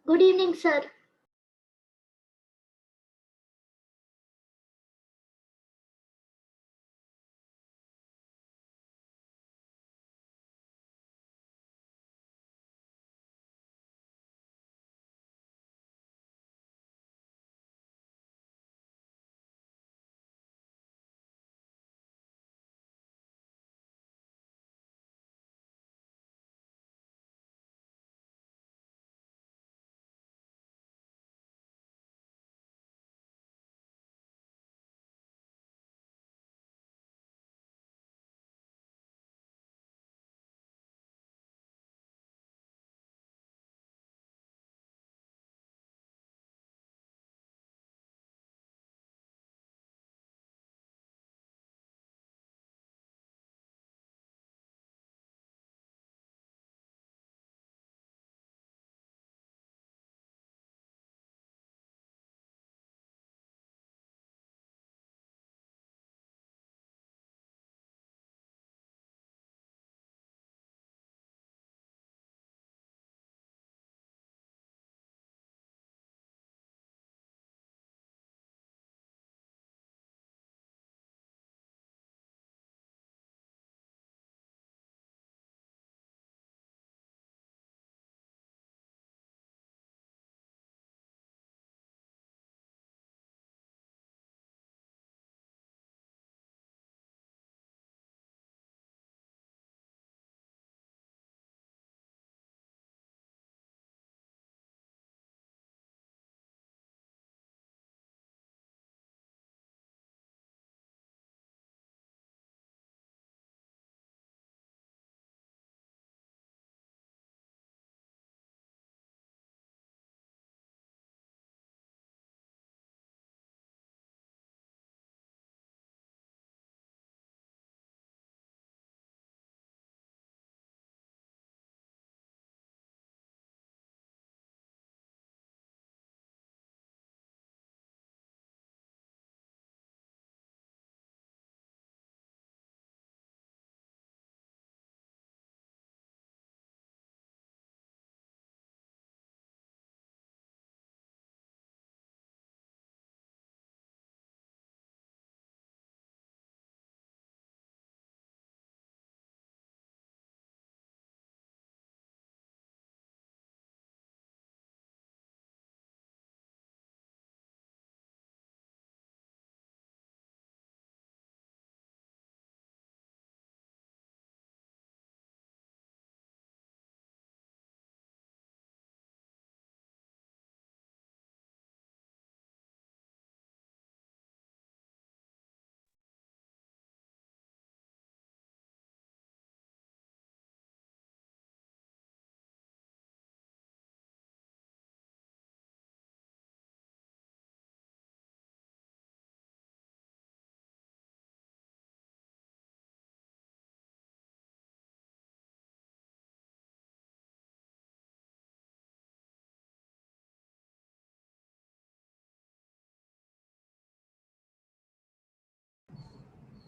Good evening, sir.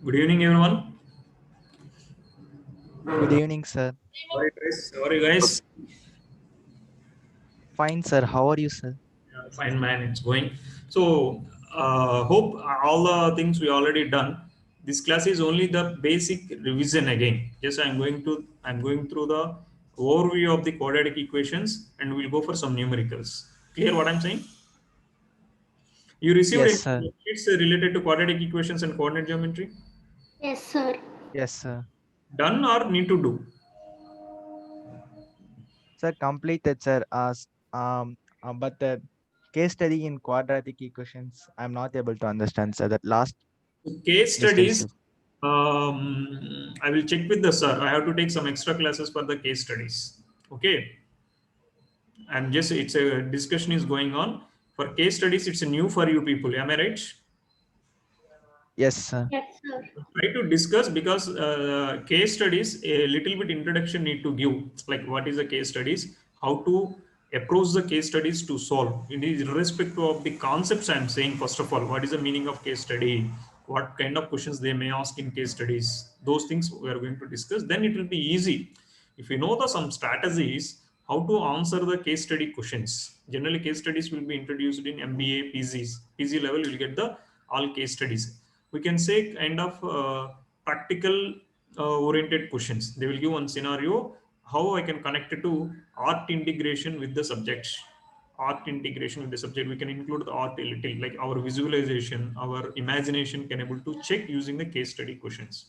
Good evening, everyone. Good evening, sir. Sorry, guys. Sorry, guys. Fine, sir. How are you, sir? Yeah, fine, man. It's going. So, hope all the things we already done. This class is only the basic revision again. Yes, I'm going through the overview of the quadratic equations, and we'll go for some numericals. Clear what I'm saying? You received Yes, any sir. sheets related to quadratic equations and coordinate geometry? Yes, sir. Yes, sir. Done or need to do? Sir, completed, sir. But the case study in quadratic equations, I'm not able to understand, sir. That last Case mistake, studies. sir. I will check with the sir. I have to take some extra classes for the case studies. Okay. I'm just, it's a discussion is going on. For case studies, it's a new for you people. Am I right? Yes, sir. Yes, sir. Try to discuss because case studies, a little bit introduction need to give, like what is the case studies, how to approach the case studies to solve. It is irrespective of the concepts I'm saying. First of all, what is the meaning of case study? What kind of questions they may ask in case studies? Those things we are going to discuss. Then it will be easy. If you know the some strategies, how to answer the case study questions. Generally, case studies will be introduced in MBA, PGs. PG level, you will get the all case studies. We can say kind of practical oriented questions. They will give one scenario, how I can connect it to art integration with the subject. Art integration with the subject. We can include the art a little, like our visualization, our imagination can able to check using the case study questions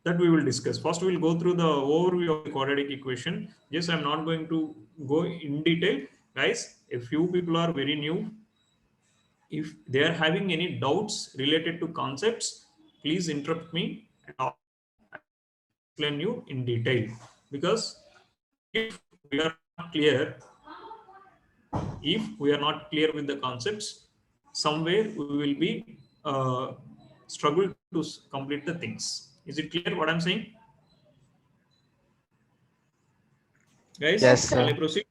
that we will discuss. First, we will go through the overview of the quadratic equation. Yes, I'm not going to go in detail. Guys, a few people are very new. If they are having any doubts related to concepts, please interrupt me and I'll explain you in detail. Because if we are not clear, if we are not clear with the concepts, somewhere we will be struggle to complete the things. Is it clear what I'm saying? Guys, Yes, Yes, sir. shall I sir. proceed?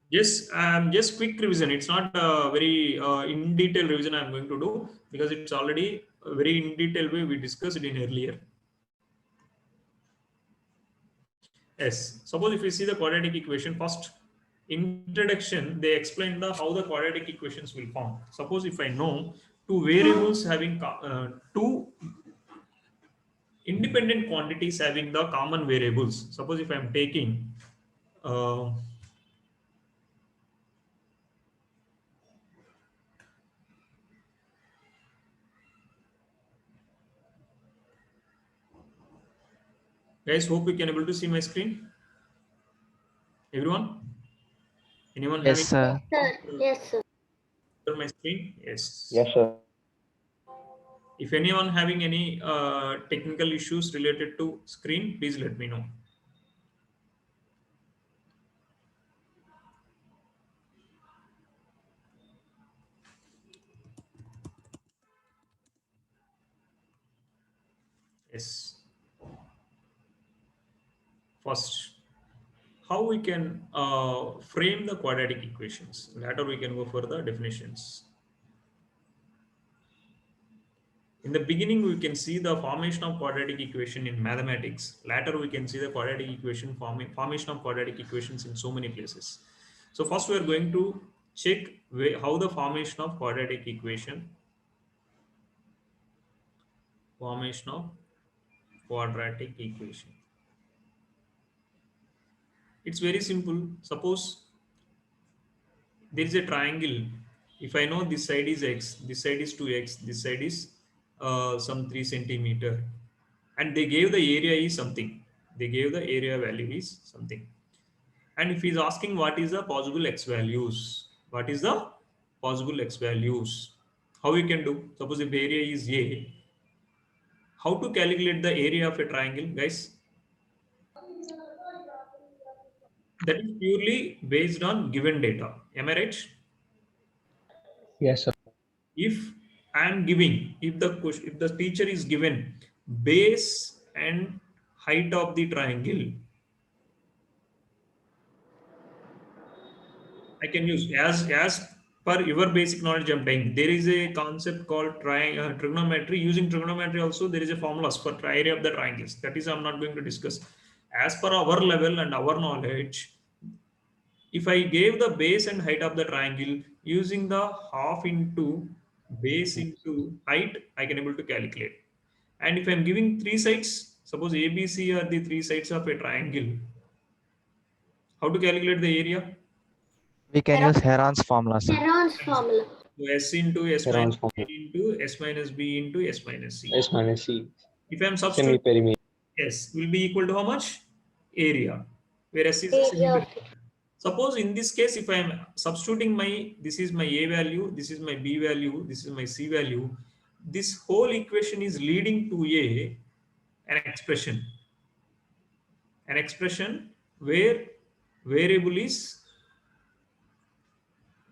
Yes, just quick revision. It's not a very in detail revision I'm going to do because it's already a very in detail way we discussed it in earlier. Yes, suppose if we see the quadratic equation first, introduction, they explain the how the quadratic equations will form. Suppose if I know two variables having two independent quantities having the common variables. Suppose if I'm taking uh, guys, hope you can able to see my screen. Everyone, anyone Yes, having sir. Sir. Yes, sir. my screen? Yes. Yes, sir. If anyone having any technical issues related to screen, please let me know. Yes. First, how we can frame the quadratic equations. Later, we can go for the definitions. In the beginning, we can see the formation of quadratic equation in mathematics. Later, we can see the quadratic equation formation of quadratic equations in so many places. So first, we are going to check how the formation of quadratic equation, formation of quadratic equation. It's very simple. Suppose there is a triangle. If I know this side is x, this side is 2x, this side is some 3 centimeter, and they gave the area is something, they gave the area value is something, and if he's asking what is the possible x values, what is the possible x values, how we can do? Suppose if the area is a, how to calculate the area of a triangle, guys? That is purely based on given data. Am I right? Yes, sir. If I am giving, if the teacher is given base and height of the triangle, I can use as per your basic knowledge. I'm saying there is a concept called trigonometry. Using trigonometry also there is a formulas for area of the triangles. That is I'm not going to discuss. As per our level and our knowledge, if I gave the base and height of the triangle using the half into base into height, I can able to calculate. And if I'm giving three sides, suppose ABC are the three sides of a triangle, how to calculate the area? We can use Heron's formula, sir. Heron's formula. So S into S minus Heron's B formula. into S minus B into S minus C. S minus C. If I'm substituting Semi-perimeter. S will be equal to how much? Area, where S is a Area of semi-perimeter. Suppose in this case, if I am substituting my, this is my A value, this is my B value, this is my C value, this whole equation is leading to an expression where variable is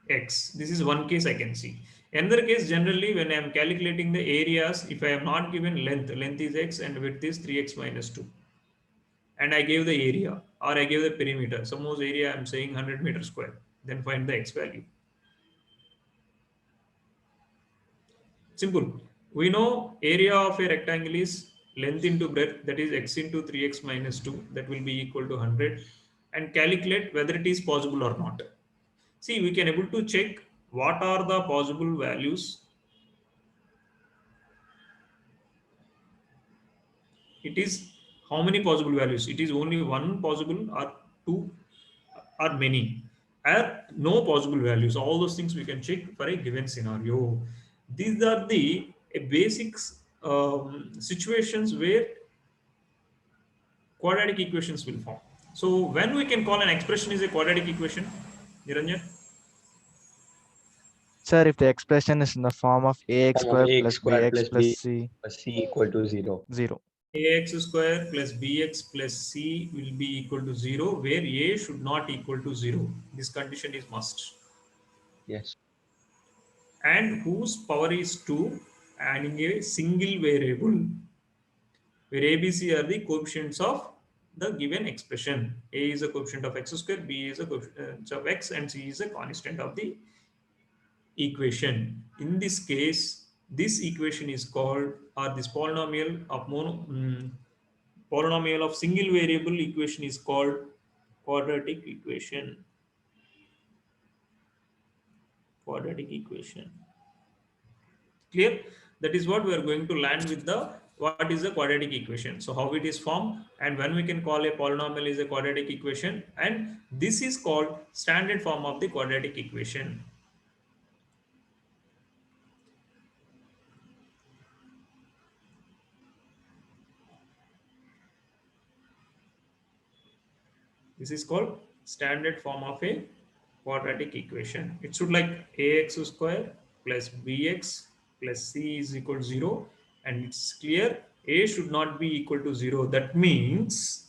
X. This is one case I can see. Another case, generally when I am calculating the areas, if I am not given length is X and width is 3X minus 2. And I gave the area or I gave the perimeter. Suppose area I'm saying 100 meters square. Then find the X value. Simple. We know area of a rectangle is length into breadth, that is X into 3X minus 2. That will be equal to 100. and calculate whether it is possible or not. See, we can able to check what are the possible values. It is how many possible values? It is only one possible or two or many, or no possible values. All those things we can check for a given scenario. These are the basics situations where quadratic equations will form. So when we can call an expression is a quadratic equation, Niranjan? Sir, if the expression is in the form of ax Form of square ax plus squared bx plus plus b c plus c equal to 0. 0. Ax square plus bx plus c will be equal to 0, where a should not equal to 0. This condition is must. Yes. And whose power is 2 and in a single variable, where a, b, c are the coefficients of the given expression. A is a coefficient of x square, b is a coefficient of x, and c is a constant of the equation. In this case, this equation is called, or this polynomial of polynomial of single variable equation is called quadratic equation. Quadratic equation. Clear? That is what we are going to learn with the what is a quadratic equation. So how it is formed and when we can call a polynomial is a quadratic equation, and this is called standard form of the quadratic equation. This is called standard form of a quadratic equation. It should like ax square plus bx plus c is equal to 0, and it's clear a should not be equal to 0. That means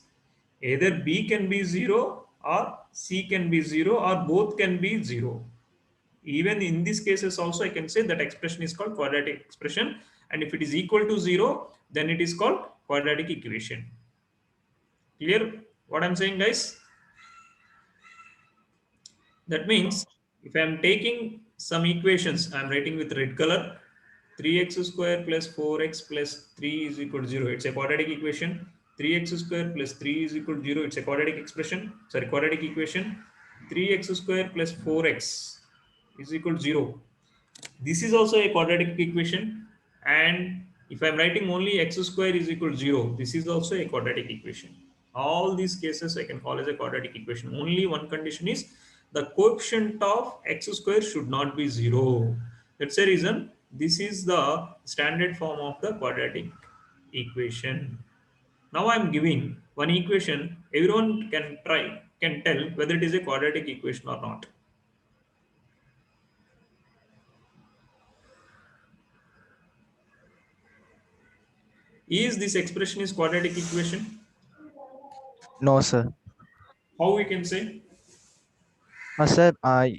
either b can be 0 or c can be 0 or both can be 0. Even in these cases also I can say that expression is called quadratic expression, and if it is equal to 0 then it is called quadratic equation. Clear what I'm saying, guys? That means if I am taking some equations, I am writing with red color. 3x square plus 4x plus 3 is equal to 0. It's a quadratic equation. 3x square plus 3 is equal to 0. It's a quadratic expression. Sorry, quadratic equation. 3x square plus 4x is equal to 0. This is also a quadratic equation. And if I'm writing only x square is equal to 0, this is also a quadratic equation. All these cases I can call as a quadratic equation. Only one condition is the coefficient of x square should not be 0. That's the reason this is the standard form of the quadratic equation. Now I'm giving one equation. Everyone can tell whether it is a quadratic equation or not. Is this expression is quadratic equation? No, sir. How we can say? Sir,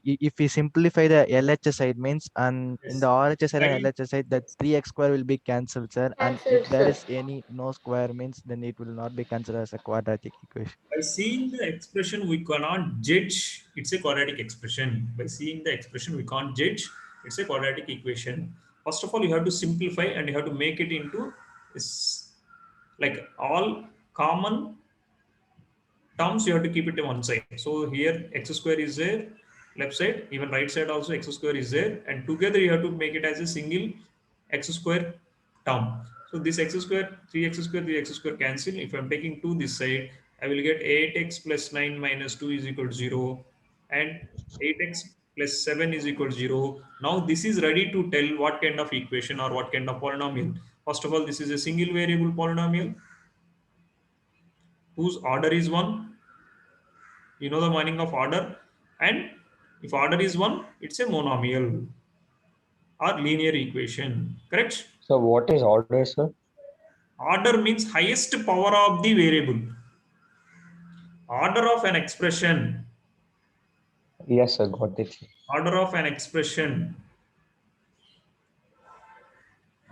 if we simplify the LHS side means, and in Yes. the RHS side and Again, LHS side, that 3x square will be cancelled, sir. And Cancelled, if there sir. is any no square means, then it will not be considered as a quadratic equation. by seeing the expression, we cannot judge it's a quadratic expression. By seeing the expression, we can't judge it's a quadratic equation. First of all, you have to simplify and you have to make it into this, like all common terms, you have to keep it to one side. So here x square is there, left side, even right side also x square is there, and together you have to make it as a single x square term. So this x square, 3x square, 3x square cancel. If I'm taking 2 this side, I will get 8x plus 9 minus 2 is equal to 0, and 8x plus 7 is equal to 0. Now this is ready to tell what kind of equation or what kind of polynomial. First of all, this is a single variable polynomial whose order is 1. You know the meaning of order, and if order is 1, it's a monomial or linear equation, correct? So what is order, sir? Order means highest power of the variable. Order of an expression. Yes, sir. Got it. Order of an expression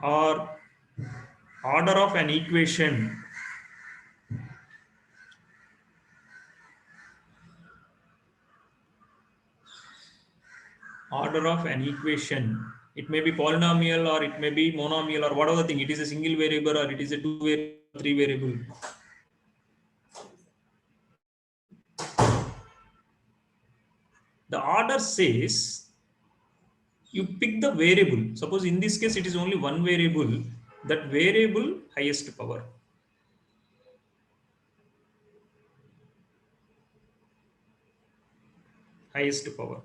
or order of an equation. Order of an equation. It may be polynomial or it may be monomial or whatever thing. It is a single variable or it is a 2 variable, 3 variable. The order says you pick the variable. Suppose in this case, it is only one variable, that variable highest power. Highest power.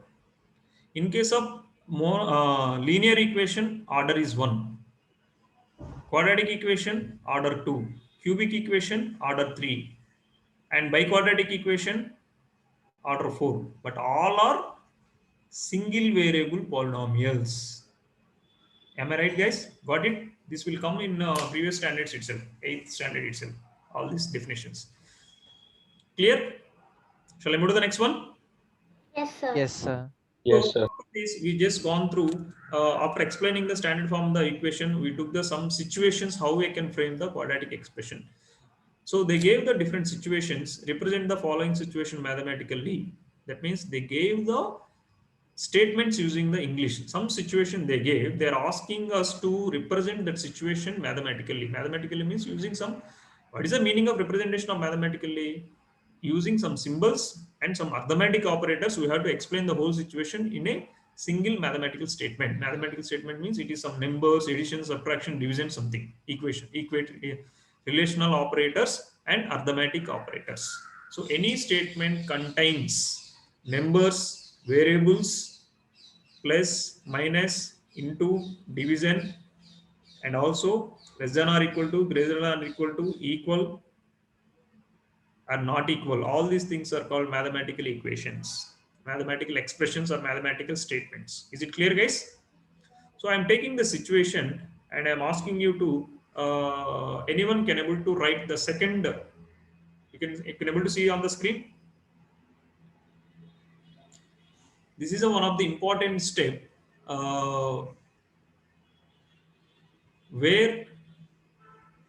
In case of more linear equation, order is 1. Quadratic equation, order 2. Cubic equation, order 3. And biquadratic equation, order 4. But all are single variable polynomials. Am I right, guys? Got it? This will come in previous standards itself, 8th standard itself. All these definitions. Clear? Shall I move to the next one? Yes, sir. Yes, sir. Yes, So sir. this we just gone through. After explaining the standard form, the equation, we took the some situations how we can frame the quadratic expression. So they gave the different situations. Represent the following situation mathematically. That means they gave the statements using the English. Some situation they gave, they are asking us to represent that situation mathematically. Mathematically means using some, what is the meaning of representation of mathematically? Using some symbols and some arithmetic operators, we have to explain the whole situation in a single mathematical statement. Mathematical statement means it is some numbers, addition, subtraction, division, something, equation, relational operators and arithmetic operators. So any statement contains numbers, variables, plus, minus, into, division, and also less than or equal to, greater than or equal to, equal, are not equal. All these things are called mathematical equations, mathematical expressions, or mathematical statements. Is it clear, guys? So I'm taking the situation and I'm asking you to, anyone can able to write the second, you can able to see on the screen. This is one of the important step where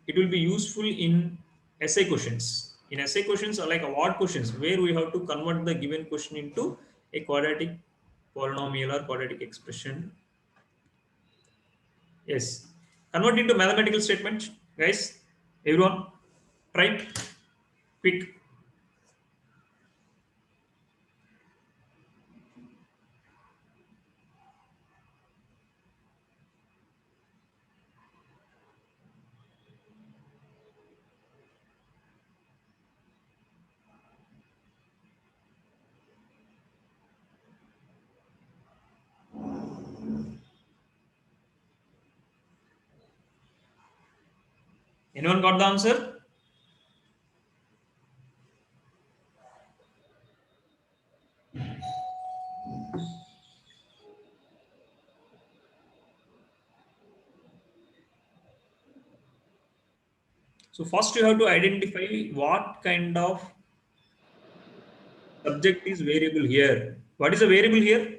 it will be useful in essay questions. In essay questions are like award questions where we have to convert the given question into a quadratic polynomial or quadratic expression. Yes. Convert into mathematical statement, guys. Everyone, try quick. Anyone got the answer? So first you have to identify what kind of subject is variable here. What is the variable here?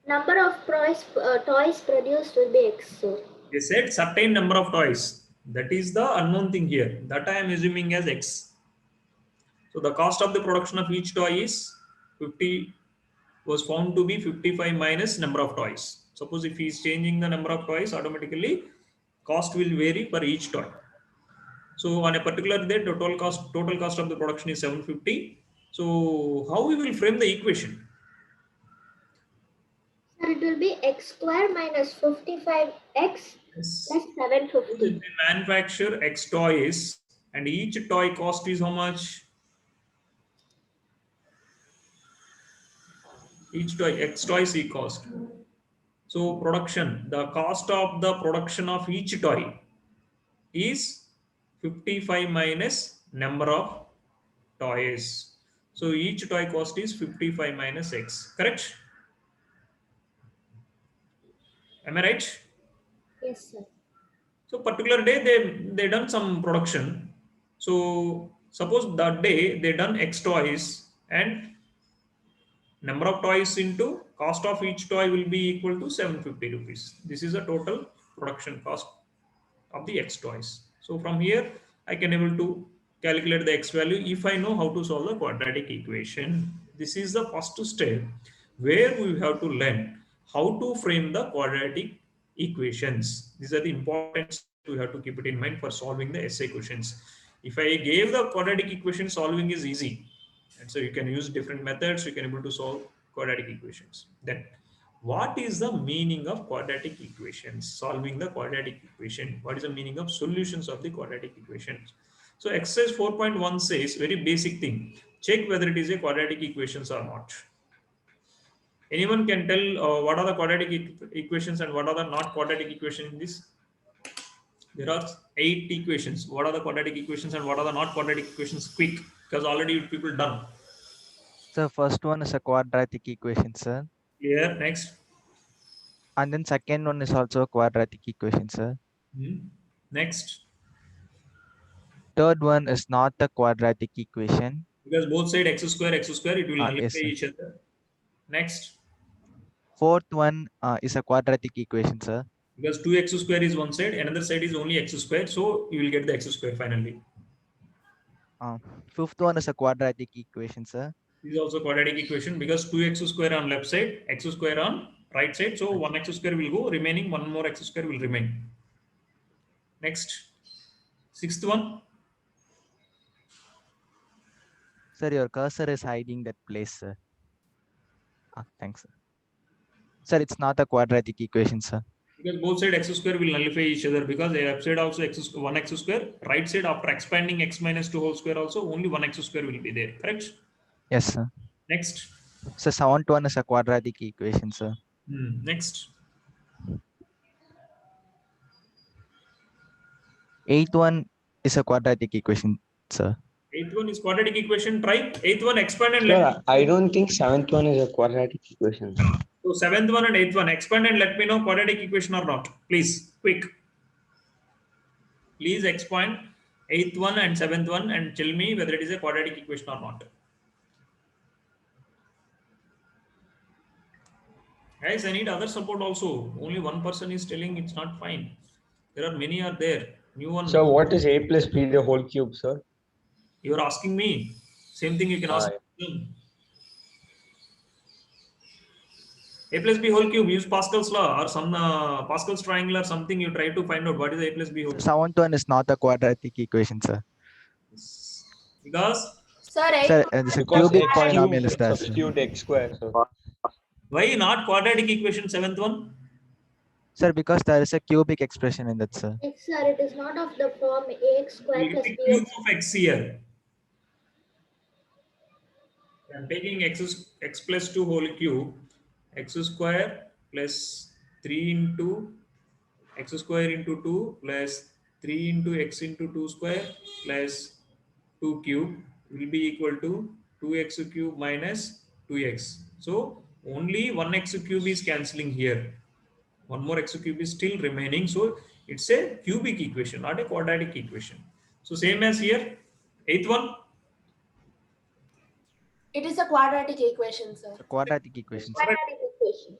Number of toys produced will be X, sir. They said certain number of toys. That is the unknown thing here. That I am assuming as X. So the cost of the production of each toy is 50, was found to be 55 minus number of toys. Suppose if he is changing the number of toys, automatically cost will vary for each toy. So on a particular day, the total cost of the production is 750. So how we will frame the equation? Sir, it will be X square minus 55X Yes. plus 750. They manufacture X toys and each toy cost is how much? Each toy, X toys E cost. So production, the cost of the production of each toy is 55 minus number of toys. So each toy cost is 55 minus X, correct? Am I right? Yes, sir. So particular day they done some production. So suppose that day they done X toys and number of toys into cost of each toy will be equal to 750 rupees. This is the total production cost of the X toys. So from here I can able to calculate the X value if I know how to solve the quadratic equation. This is the first step where we have to learn how to frame the quadratic equations. These are the important steps we have to keep it in mind for solving the essay questions. If I gave the quadratic equation, solving is easy. And so you can use different methods. You can able to solve quadratic equations. Then what is the meaning of quadratic equations? Solving the quadratic equation. What is the meaning of solutions of the quadratic equations? So exercise 4.1 says very basic thing. Check whether it is a quadratic equations or not. Anyone can tell what are the quadratic equations and what are the not quadratic equations in this? There are 8 equations. What are the quadratic equations and what are the not quadratic equations? Quick, because already people done. So first one is a quadratic equation, sir. Clear. Next. And then second one is also a quadratic equation, sir. Next. Third one is not a quadratic equation. Because both side x square, it will nullify Yes, sir. each other. Next. Fourth one is a quadratic equation, sir. Because 2x square is one side, another side is only x square, so you will get the x square finally. Fifth one is a quadratic equation, sir. This is also quadratic equation because 2x square on left side, x square on right side. So 1x square will go, remaining one more x square will remain. Next. Sixth one. Sir, your cursor is hiding that place, sir. Thanks, sir. Sir, it's not a quadratic equation, sir. Because both side x square will nullify each other because the left side also one x square, right side after expanding x minus 2 whole square also only one x square will be there, correct? Yes, sir. Next. So seventh one is a quadratic equation, sir. Next. Eighth one is a quadratic equation, sir. Eighth one is quadratic equation. Try eighth one, expand and Sir, I don't think seventh one is a quadratic equation. So seventh one and eighth one, expand and let me know quadratic equation or not. Please, quick. Please expand eighth one and seventh one and tell me whether it is a quadratic equation or not. Guys, I need other support also. Only one person is telling it's not fine. There are many are there. New one. So what is a plus b the whole cube, sir? You are asking me. Same thing you can ask them. A plus b whole cube. Use Pascal's law or some Pascal's triangle or something. You try to find out what is a plus b whole cube. Seventh one is not a quadratic equation, sir. Because Sir, it's a cubic polynomial is there, sir. Substitute x square, sir. Why not quadratic equation seventh one? Sir, because there is a cubic expression in that, sir. sir, it is not of the form ax square plus Cube bx. of x here. I am taking x plus 2 whole cube, x square plus 3 into x square into 2 plus 3 into x into 2 square plus 2 cube will be equal to 2x cube minus 2x. So only 1x cube is cancelling here. One more x cube is still remaining. So it's a cubic equation, not a quadratic equation. So same as here, eighth one. It is a quadratic equation, sir. A quadratic equation, sir. Quadratic equation.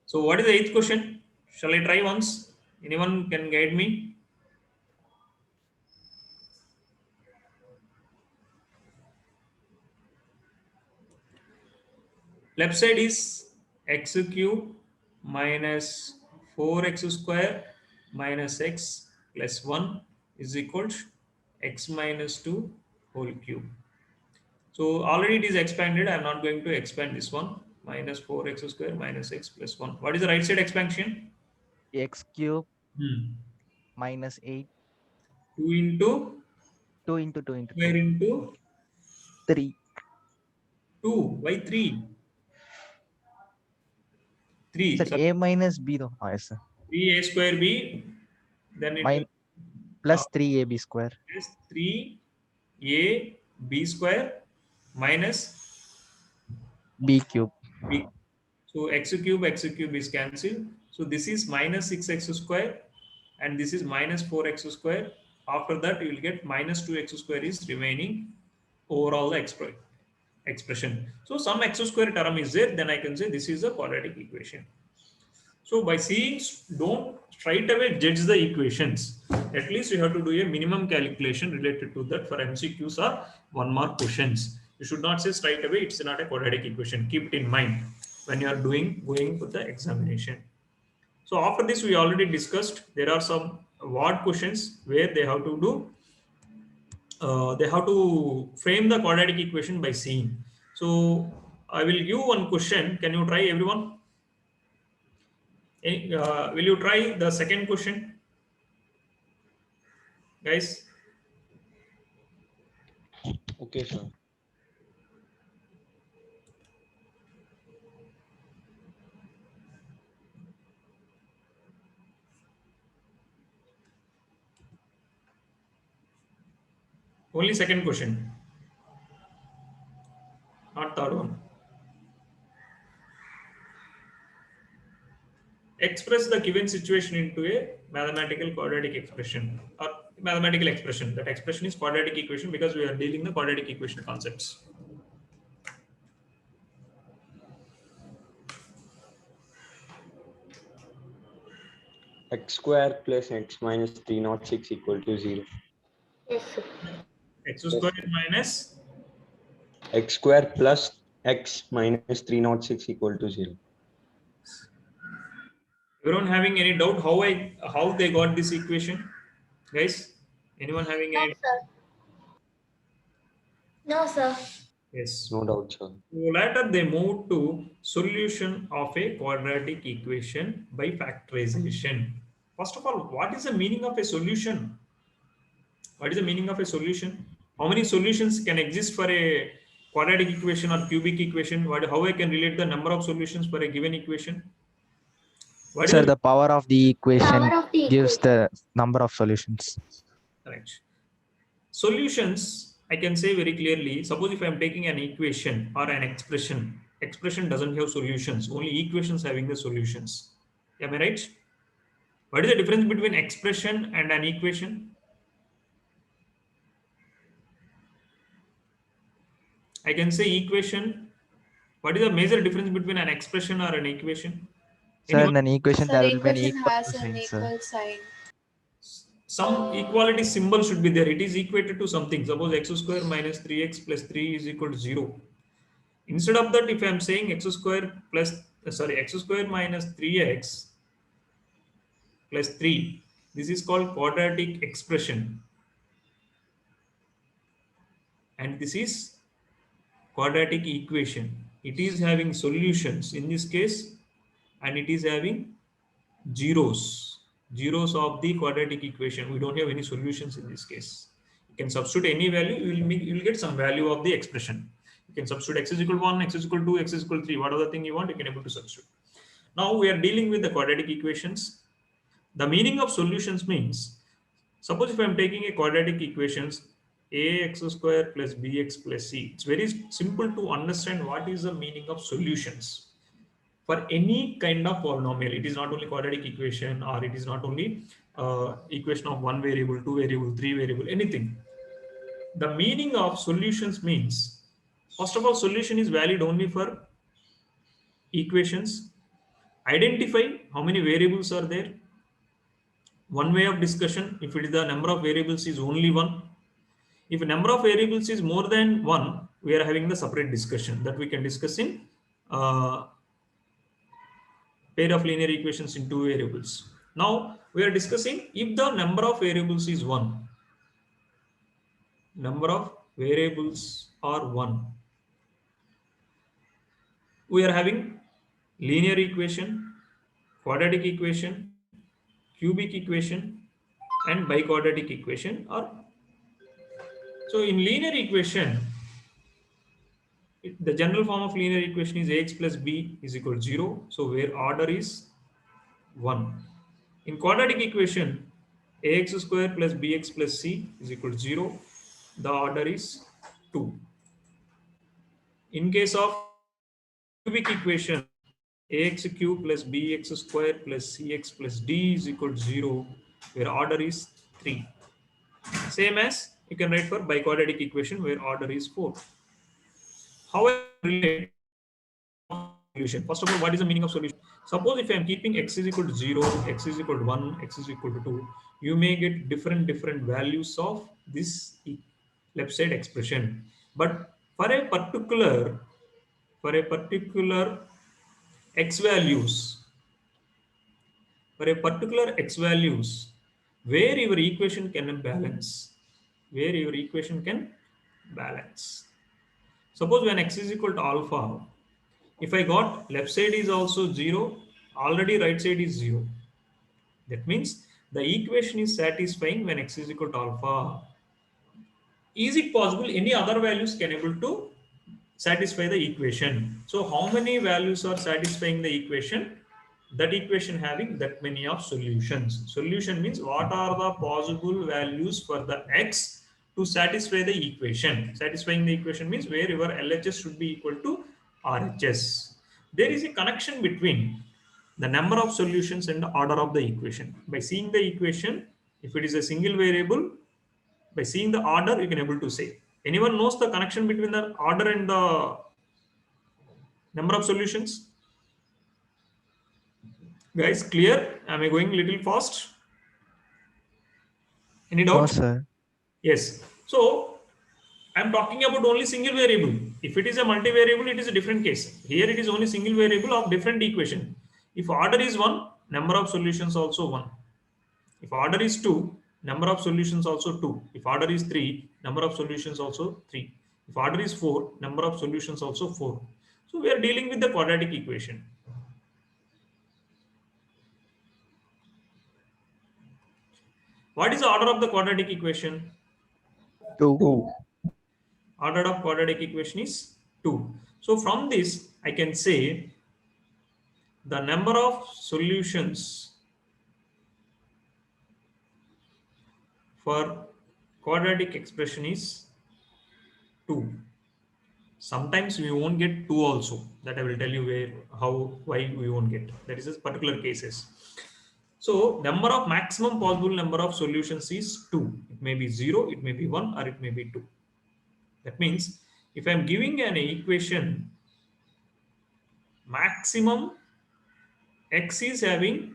So what is the eighth question? Shall I try once? Anyone can guide me? Left side is x cube minus 4x square minus x plus 1 is equal to x minus 2 whole cube. So already it is expanded. I am not going to expand this one. Minus 4x square minus x plus 1. What is the right side expansion? X cube minus 8. 2 into 2 into 2 into 2. square into 3. 2. Why 3? 3. Sir, a minus b though. Yes, sir. 3a square b. Then it will plus 3ab square. Plus 3a b square minus b cube. b. So x cube is cancelled. So this is minus 6x square and this is minus 4x square. After that you will get minus 2x square is remaining overall expression. So some x square term is there, then I can say this is a quadratic equation. So by seeing, don't straight away judge the equations. At least you have to do a minimum calculation related to that. For MCQs or 1 mark questions. You should not say straight away it's not a quadratic equation. Keep it in mind when you are going for the examination. So after this we already discussed there are some word questions where they have to do they have to frame the quadratic equation by seeing. So I will give one question. Can you try, everyone? Will you try the second question, guys? Okay, sir. Only second question, not third one. Express the given situation into a mathematical quadratic expression or mathematical expression. That expression is quadratic equation because we are dealing the quadratic equation concepts. X square plus x minus 306 equal to 0. Yes, sir. X square minus X square plus x minus 306 equal to 0. everyone having any doubt how they got this equation, guys? Anyone having No, any? sir. No, sir. Yes. No doubt, sir. So later they moved to solution of a quadratic equation by factorization. First of all, what is the meaning of a solution? What is the meaning of a solution? How many solutions can exist for a quadratic equation or cubic equation? How I can relate the number of solutions for a given equation? What is Sir, the the power of the equation Power of the gives equation. the number of solutions. correct? Solutions, I can say very clearly. Suppose if I am taking an equation or an expression, expression doesn't have solutions, only equations having the solutions. Am I right? What is the difference between expression and an equation? I can say equation. What is the major difference between an expression or an equation? Sir, Anyone? in an equation, Sir, there will be an equation equal has to an sign, sir. equal sign. Some equality symbol should be there. It is equated to something. Suppose x square minus 3x plus 3 is equal to 0. Instead of that, if I am saying x square minus 3x plus 3, this is called quadratic expression. And this is quadratic equation. It is having solutions in this case, and it is having zeros of the quadratic equation. We don't have any solutions in this case. You can substitute any value, you will get some value of the expression. You can substitute x is equal to 1, x is equal to 2, x is equal to 3, whatever thing you want, you can able to substitute. Now we are dealing with the quadratic equations. The meaning of solutions means, suppose if I am taking a quadratic equations ax square plus bx plus c, it's very simple to understand what is the meaning of solutions for any kind of polynomial. It is not only quadratic equation, or it is not only equation of one variable, two variable, three variable, anything. The meaning of solutions means, first of all, solution is valid only for equations. Identify how many variables are there. One way of discussion, if it is the number of variables is only one. If number of variables is more than one, we are having the separate discussion that we can discuss in pair of linear equations in two variables. Now we are discussing if the number of variables is 1. Number of variables are 1. We are having linear equation, quadratic equation, cubic equation, and biquadratic equation. Or so in linear equation, the general form of linear equation is ax plus b is equal to 0. So where order is 1. In quadratic equation, ax square plus bx plus c is equal to 0. The order is 2. In case of cubic equation, ax cube plus bx square plus cx plus d is equal to 0, where order is 3. Same as you can write for biquadratic equation, where order is 4. How I relate solution? First of all, what is the meaning of solution? Suppose if I am keeping x is equal to 0, x is equal to 1, x is equal to 2, you may get different values of this left side expression. But for a particular x values, where your equation can balance, where your equation can balance. Suppose when x is equal to alpha, if I got left side is also 0, already right side is 0. That means the equation is satisfying when x is equal to alpha. Is it possible any other values can able to satisfy the equation? So how many values are satisfying the equation? That equation having that many of solutions. Solution means what are the possible values for the x to satisfy the equation. Satisfying the equation means where your LHS should be equal to RHS. There is a connection between the number of solutions and the order of the equation. By seeing the equation, if it is a single variable, by seeing the order, you can able to say. Anyone knows the connection between the order and the number of solutions? Guys, clear? Am I going little fast? Any No, doubt? sir. Yes. So I'm talking about only single variable. If it is a multivariable, it is a different case. Here it is only single variable of different equation. If order is 1, number of solutions also 1. If order is 2, number of solutions also 2. If order is 3, number of solutions also 3. If order is 4, number of solutions also 4. So we are dealing with the quadratic equation. What is the order of the quadratic equation? 2. 2. Order of quadratic equation is 2. So from this, I can say the number of solutions for quadratic expression is 2. Sometimes we won't get 2 also. That I will tell you why we won't get. That is just particular cases. So number of maximum possible number of solutions is 2. It may be 0, it may be 1, or it may be 2. That means if I'm giving an equation, maximum x is having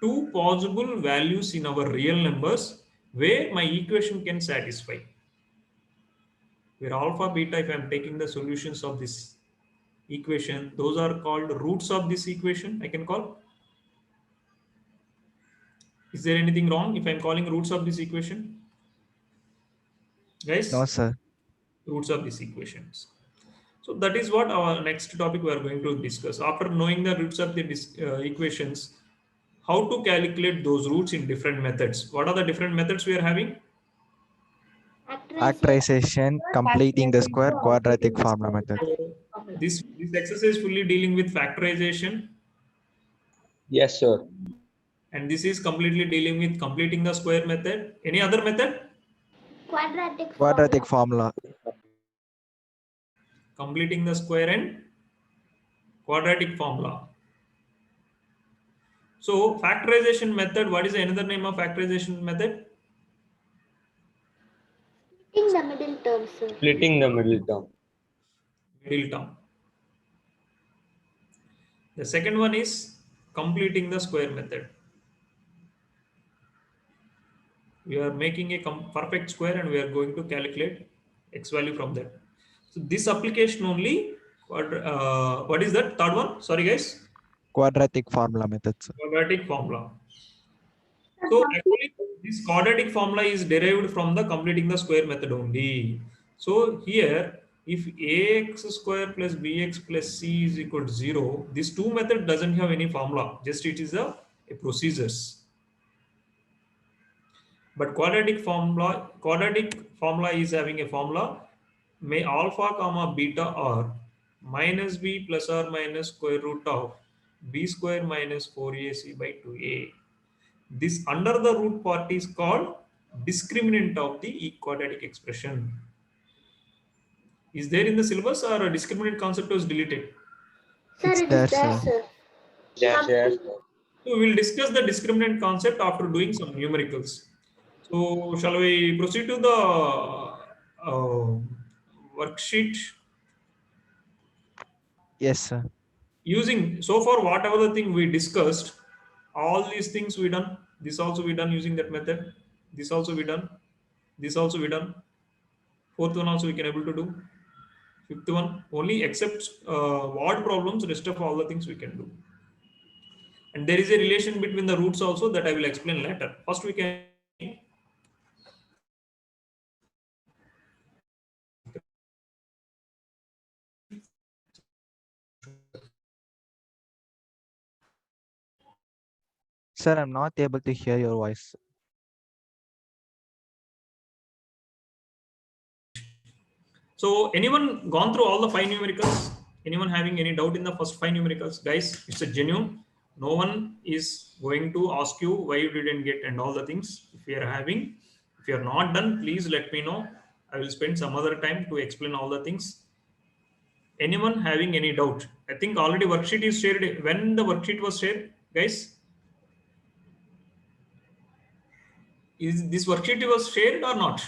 2 possible values in our real numbers where my equation can satisfy. Where alpha, beta, if I'm taking the solutions of this equation, those are called roots of this equation, I can call. Is there anything wrong if I'm calling roots of this equation? Guys? No, sir. Roots of these equations. So that is what our next topic we are going to discuss. After knowing the roots of the equations, how to calculate those roots in different methods. What are the different methods we are having? Factorization, completing the square, quadratic formula method. This exercise fully dealing with factorization, Yes, sir. and this is completely dealing with completing the square method. Any other method? Quadratic formula. Completing the square and quadratic formula. So factorization method, what is another name of factorization method? In the middle term, sir. Splitting the middle term. Middle term. The second one is completing the square method. We are making a perfect square and we are going to calculate x value from that. So this application only, what is that third one? Sorry guys. Quadratic formula method, sir. Quadratic formula. So actually this quadratic formula is derived from the completing the square method only. So here if ax square plus bx plus c is equal to 0, this two method doesn't have any formula, just it is a procedures. But quadratic formula is having a formula, may alpha comma beta r minus b plus or minus square root of b square minus 4ac by 2a. This under the root part is called discriminant of the quadratic expression. Is there in the syllabus or a discriminant concept was deleted? Sir, It's it there, is there, sir. sir. Yes, yes. So we will discuss the discriminant concept after doing some numericals. So shall we proceed to the worksheet? Yes, sir. Using so far whatever the thing we discussed, all these things we done. This also we done using that method. This also we done. This also we done. Fourth one also we can able to do. Fifth one only except word problems. Rest of all the things we can do. And there is a relation between the roots also that I will explain later. First we can Sir, I'm not able to hear your voice. So anyone gone through all the 5 numericals? Anyone having any doubt in the first 5 numericals? Guys, it's a genuine. No one is going to ask you why you didn't get and all the things. If you are not done, please let me know. I will spend some other time to explain all the things. Anyone having any doubt? I think already worksheet is shared. When the worksheet was shared, guys? Is this worksheet was shared or not?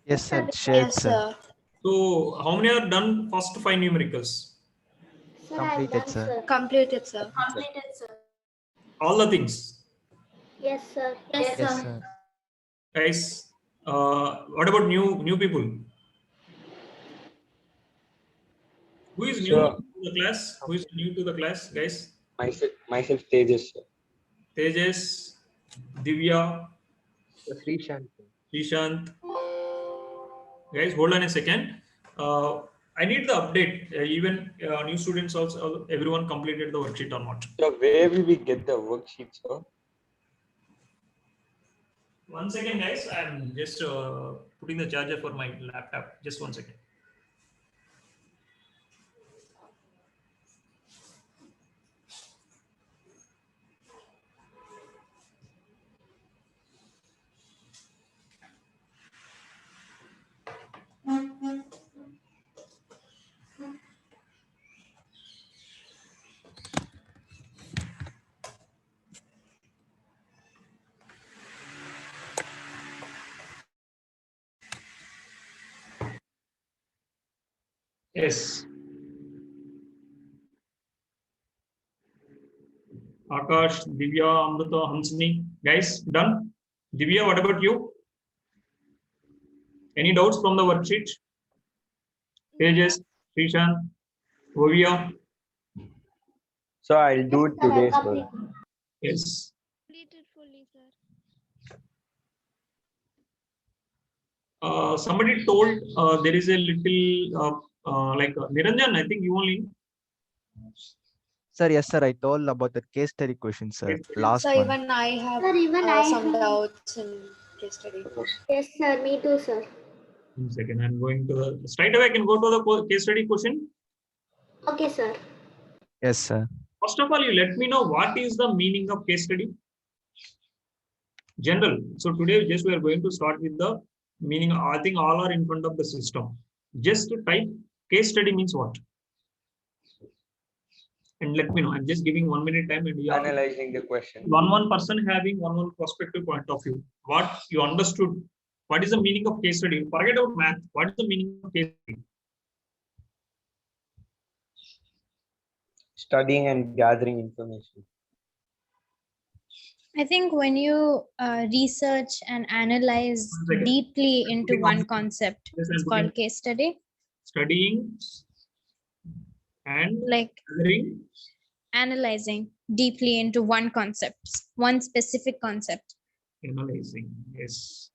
Yes, sir. Yes, Shared, Yes, sir. sir. So how many are done first 5 numericals? Sir, I've Completed, done, sir. sir. Completed, sir. Completed, sir. All the things. Yes, sir. Yes, Yes, sir. sir. Guys, what about new people? Who is new Sure. to the class? Who is new to the class, guys? Myself Tejas, sir. Tejas, Divya, Srishant. Srishant. Guys, hold on a second. I need the update. Even new students also, everyone completed the worksheet or not? So where will we get the worksheet, sir? 1 second, guys. I'm just putting the charger for my laptop. Just 1 second. Yes. Akash, Divya, Amrita, Hansini. Guys, done? Divya, what about you? Any doubts from the worksheet? Tejas, Srishant, Ovia? So I'll do it today, sir. Yes. Completed fully, sir. Somebody told there is a little like Niranjan, I think you only. Sir, yes, sir. I told about the case study question, sir. Case study. Last So one. even I have Sir, even I some have. doubts in case study. Yes, sir. Me too, sir. 1 second, I'm going to straight away. I can go to the case study question. Okay, sir. Yes, sir. First of all, you let me know what is the meaning of case study. General. So today, just we are going to start with the meaning. I think all are in front of the system. Just to type case study means what? And let me know. I'm just giving 1 minute time and you are Analyzing the question. one person having one perspective point of view. What you understood? What is the meaning of case study? Forget about math. What is the meaning of case study? Studying and gathering information. I think when you research and analyze 1 second. deeply into putting one on- concept, Yes, I'm it's putting- called case study. Studying and Like gathering. analyzing deeply into one concept, one specific concept. Analyzing. Yes.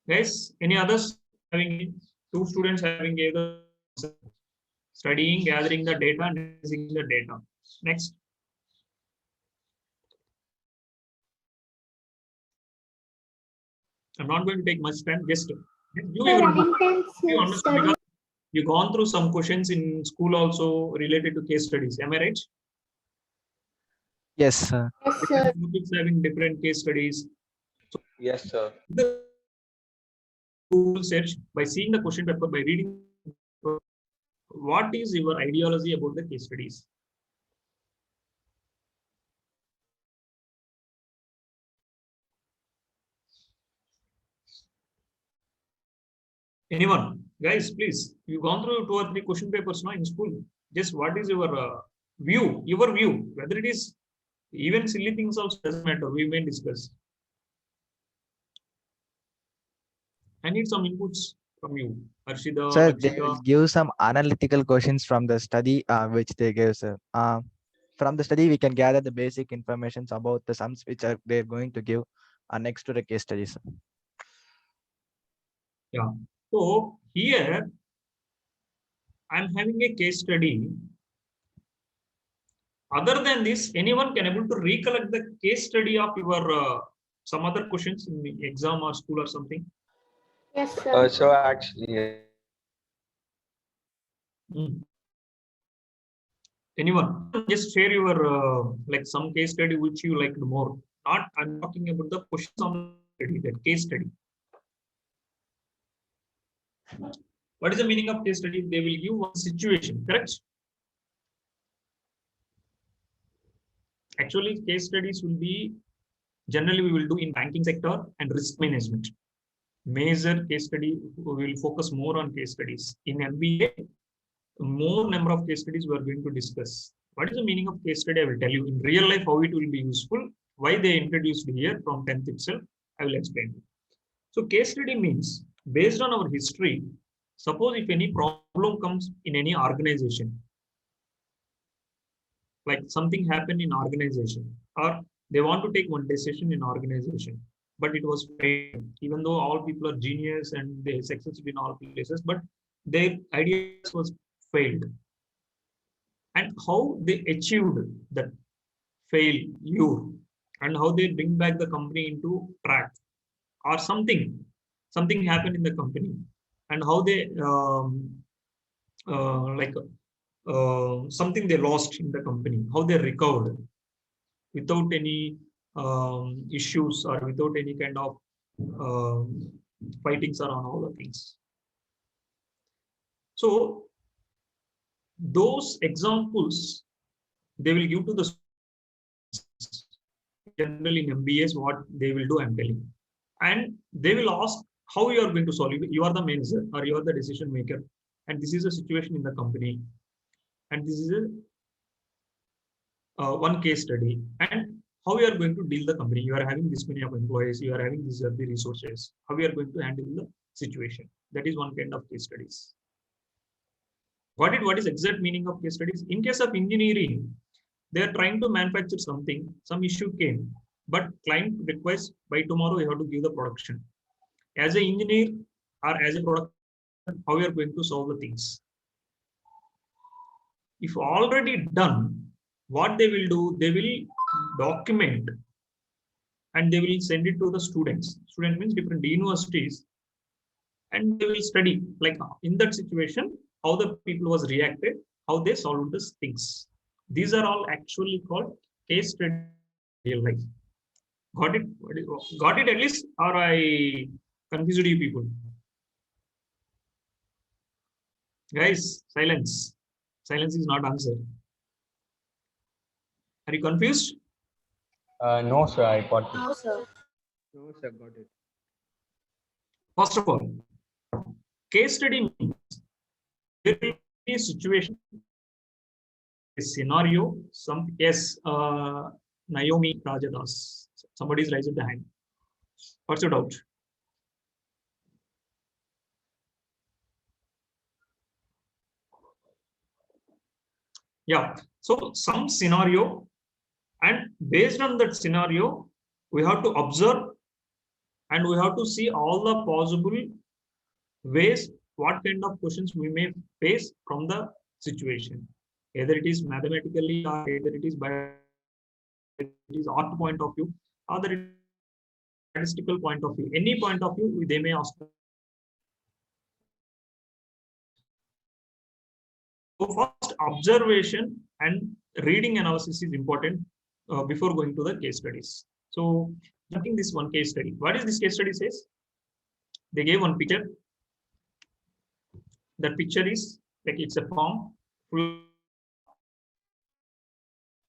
Guys, any others having 2 students having either studying, gathering the data, and analyzing the data. Next. I'm not going to take much time. Just you Sir, will intense you understand study. because you gone through some questions in school also related to case studies. Am I right? Yes, sir. Yes, sir. Different topics having different case studies. Yes, sir. The Google search by seeing the question paper, by reading. What is your ideology about the case studies? Anyone? Guys, please. You've gone through 2 or 3 question papers now in school. Just what is your view? Your view, whether it is even silly things also doesn't matter. We may discuss. I need some inputs from you, Arshida. Sir, they Akshita. will give some analytical questions from the study which they gave, sir. From the study, we can gather the basic information about the sums which are they're going to give next to the case study, sir. Yeah. So here I'm having a case study. Other than this, anyone can able to recollect the case study of your some other questions in the exam or school or something? Yes, sir. So actually, Anyone? Just share your like some case study which you liked more. Not, I'm talking about the questions on study, that case study. What is the meaning of case study? They will give one situation, correct? Actually, case studies will be generally we will do in banking sector and risk management. Major case study, we will focus more on case studies. In MBA, more number of case studies we are going to discuss. What is the meaning of case study? I will tell you in real life how it will be useful. Why they introduced here from 10th itself, I will explain. So case study means based on our history, suppose if any problem comes in any organization, like something happened in organization, or they want to take one decision in organization, but it was failed, even though all people are genius and they succeeded in all places, but their ideas was failed. And how they achieved that failure and how they bring back the company into track, or something happened in the company and how they something they lost in the company, how they recovered without any issues or without any kind of fightings around all the things. So those examples they will give to the generally in MBAs what they will do, I'm telling. And they will ask how you are going to solve it. You are the manager or you are the decision maker, and this is a situation in the company, and this is a one case study, and how you are going to deal the company. You are having this many of employees, you are having these are the resources, how you are going to handle the situation. That is one kind of case studies. What is exact meaning of case studies? In case of engineering, they are trying to manufacture something, some issue came, but client requests by tomorrow you have to give the production. As an engineer or as a product, how you are going to solve the things. If already done, what they will do, they will document and they will send it to the students. Student means different universities, and they will study like in that situation how the people was reacted, how they solved these things. These are all actually called case study in real life. Got it? Got it at least, or I confused you people? Guys, silence. Silence is not answer. Are you confused? no, sir, I got it. No, sir. No, sir, got it. First of all, case study means there will be a situation, a scenario, some yes, Naomi Rajadas. Somebody is raising the hand. What's your doubt? Yeah, so some scenario, and based on that scenario, we have to observe and we have to see all the possible ways, what kind of questions we may face from the situation. Either it is mathematically or either it is by it is art point of view, or the statistical point of view. Any point of view, they may ask. So first, observation and reading analysis is important before going to the case studies. So, jumping this one case study. What is this case study says? They gave one picture. That picture is like it's a farm.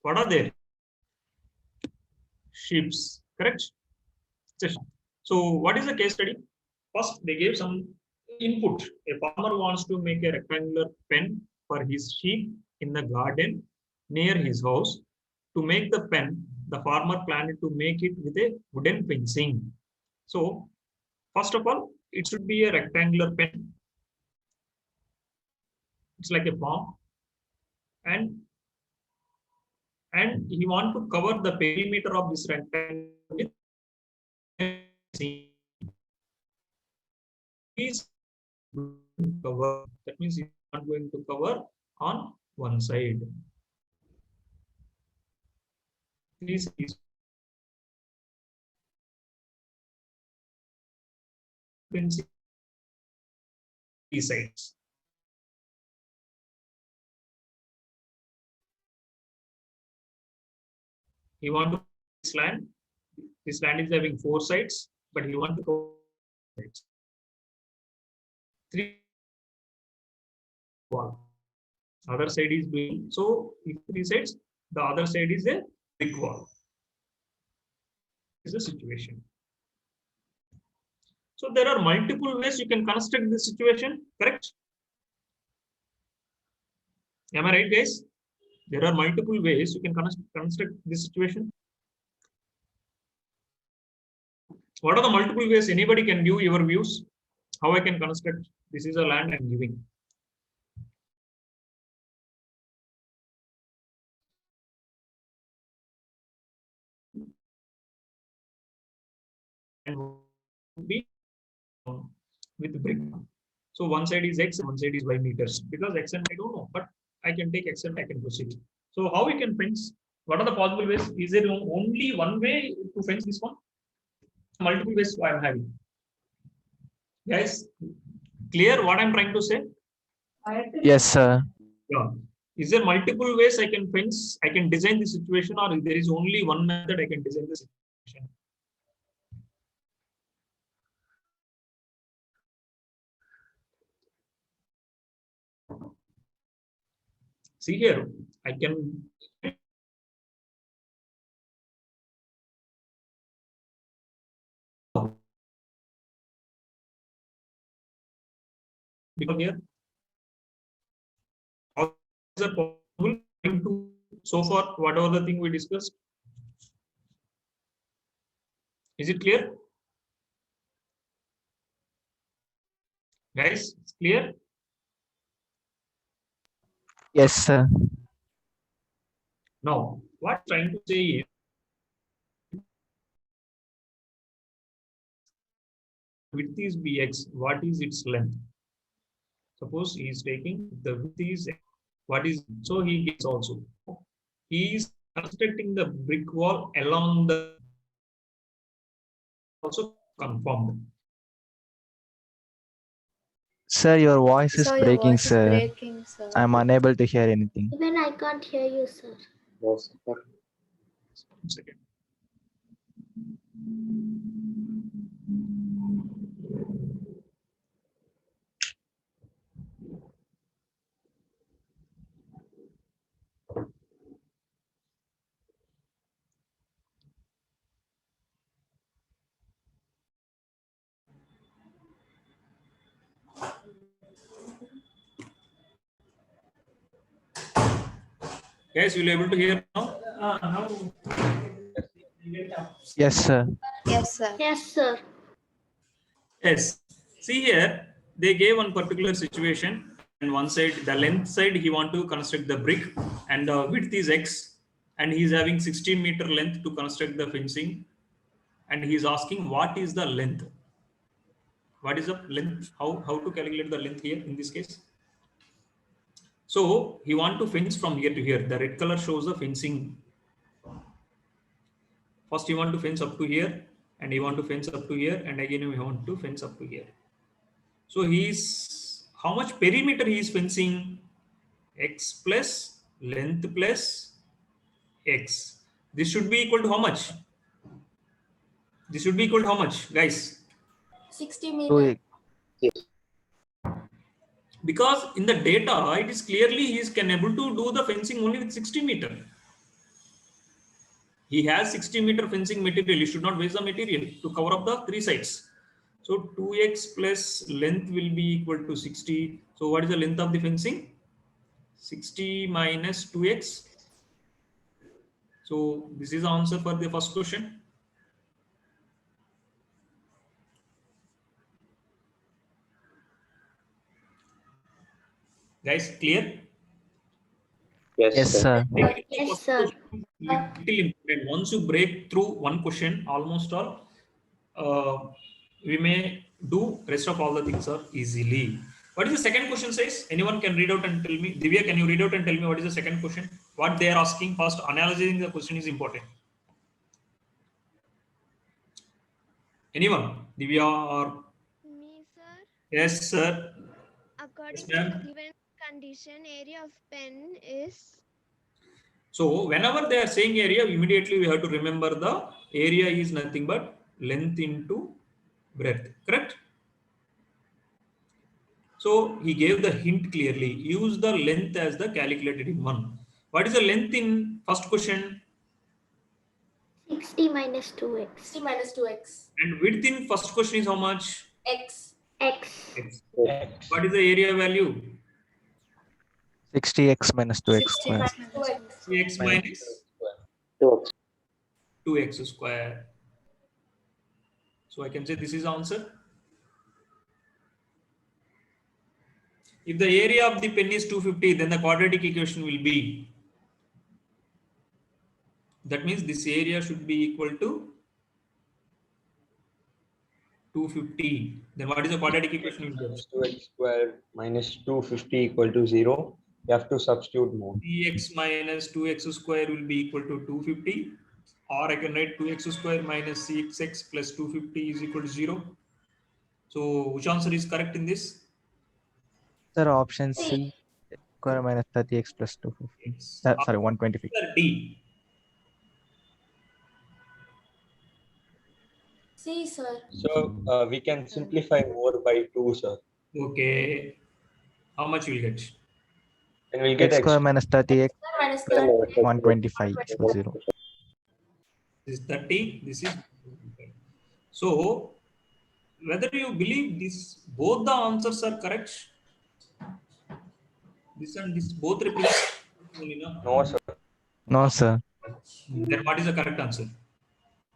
What are there? Sheeps, correct? So, what is the case study? First, they gave some input. A farmer wants to make a rectangular pen for his sheep in the garden near his house. To make the pen, the farmer planned to make it with a wooden fencing. So, first of all, it should be a rectangular pen. It's like a farm, and he want to cover the perimeter of this rectangle with cover. That means he's not going to cover on one side. 3 sides. He want to this land. This land is having 4 sides, but he want to go sides. 3 wall. Other side is doing so. If 3 sides, the other side is a brick wall. Is the situation. So there are multiple ways you can construct this situation. Correct? Am I right, guys? There are multiple ways you can construct this situation. What are the multiple ways? Anybody can give your views. How I can construct? This is a land I'm giving. And be with brick. So one side is X, one side is Y meters. Because X and I don't know, but I can take X and I can proceed. So how we can fence? What are the possible ways? Is there only one way to fence this one? Multiple ways I am having. Guys, clear what I'm trying to say? Yes, sir. Yeah. Is there multiple ways I can fence? I can design the situation, or there is only one method I can design the situation? See here, I can because here how is it possible to so far whatever the thing we discussed? Is it clear? Guys, it's clear? Yes, sir. Now, what I'm trying to say is width is bx, what is its length? Suppose he is taking the width is what is, so he gets also. He is constructing the brick wall along the also confirmed. Sir, your voice is Sir, your breaking, voice is sir. breaking, sir. I'm unable to hear anything. Even I can't hear you, sir. One second. Guys, you'll be able to hear now? Yes, sir. Yes, sir. Yes, sir. Yes. See here, they gave one particular situation, and one side, the length side, he want to construct the brick, and the width is X, and he is having 16-meter length to construct the fencing, and he is asking what is the length? What is the length? How to calculate the length here in this case? So he want to fence from here to here. The red color shows the fencing. First, he want to fence up to here, and he want to fence up to here, and again we want to fence up to here. So he's how much perimeter he is fencing? X plus length plus X. This should be equal to how much? This should be equal to how much, guys? 60 meters. Because in the data, it is clearly he is able to do the fencing only with 60 meter. He has 60 meter fencing material. He should not waste the material to cover up the 3 sides. So 2x plus length will be equal to 60. So what is the length of the fencing? 60 minus 2x. So this is the answer for the first question. Guys, clear? Yes, sir. Yes, sir. Once you break through one question, almost all, we may do rest of all the things are easily. What is the second question says? Anyone can read out and tell me. Divya, can you read out and tell me what is the second question? What they are asking first, analyzing the question is important. Anyone? Divya or Me, sir. yes, sir. According Yes, to the ma'am. given condition, area of pen is So whenever they are saying area, immediately we have to remember the area is nothing but length into breadth. Correct? So he gave the hint clearly. Use the length as the calculated in one. What is the length in first question? 60 minus 2x. 60 minus 2x. And width in first question is how much? X. X. X. X. What is the area value? 60x minus 2x 60 square. minus 2x. 3x minus 2x. 2x square. So I can say this is answer. If the area of the pen is 250, then the quadratic equation will be. That means this area should be equal to 250. Then what is the quadratic equation? 2x square minus 250 equal to 0. You have to substitute more. 3x minus 2x square will be equal to 250. Or I can write 2x square minus 6x plus 250 is equal to 0. So which answer is correct in this? Sir, option C, square minus 30x plus 250. Sorry, 125. D. C, sir. So we can simplify more by 2, sir. Okay. How much you will get? And we'll get X square x minus 30x, Minus 30. 125. So 0. This is 30. This is 25. So whether you believe this, both the answers are correct. This and this both represent only, no? No, sir. No, sir. Then what is the correct answer?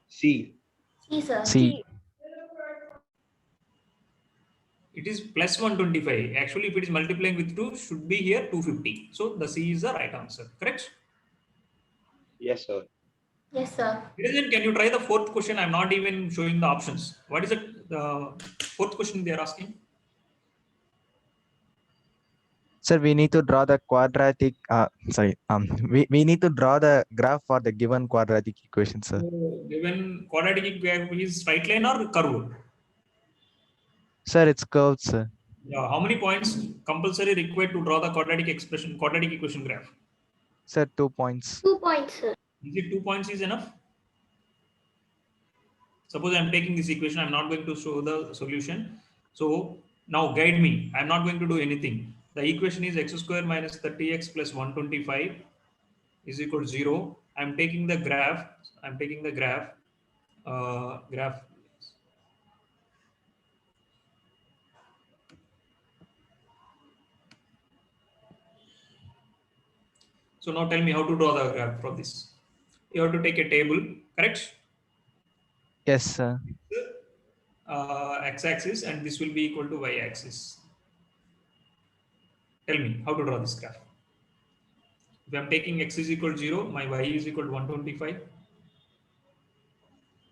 C. C, sir. C. It is plus 125. Actually, if it is multiplying with 2, should be here 250. So the C is the right answer. Correct? Yes, sir. Yes, sir. Citizen, can you try the fourth question? I'm not even showing the options. What is it? The fourth question they are asking? Sir, we need to draw the quadratic. We need to draw the graph for the given quadratic equation, sir. So, given quadratic equation is straight line or curve? Sir, it's curved, sir. Yeah. How many points compulsory required to draw the quadratic equation graph? Sir, 2 points. 2 points, sir. Is it 2 points is enough? Suppose I'm taking this equation, I'm not going to show the solution. So now guide me. I'm not going to do anything. The equation is x square minus 30x plus 125 is equal to 0. I'm taking the graph. I'm taking the graph. So now tell me how to draw the graph for this. You have to take a table, correct? Yes, sir. X-axis, and this will be equal to y-axis. Tell me how to draw this graph. If I'm taking x is equal to 0, my y is equal to 125.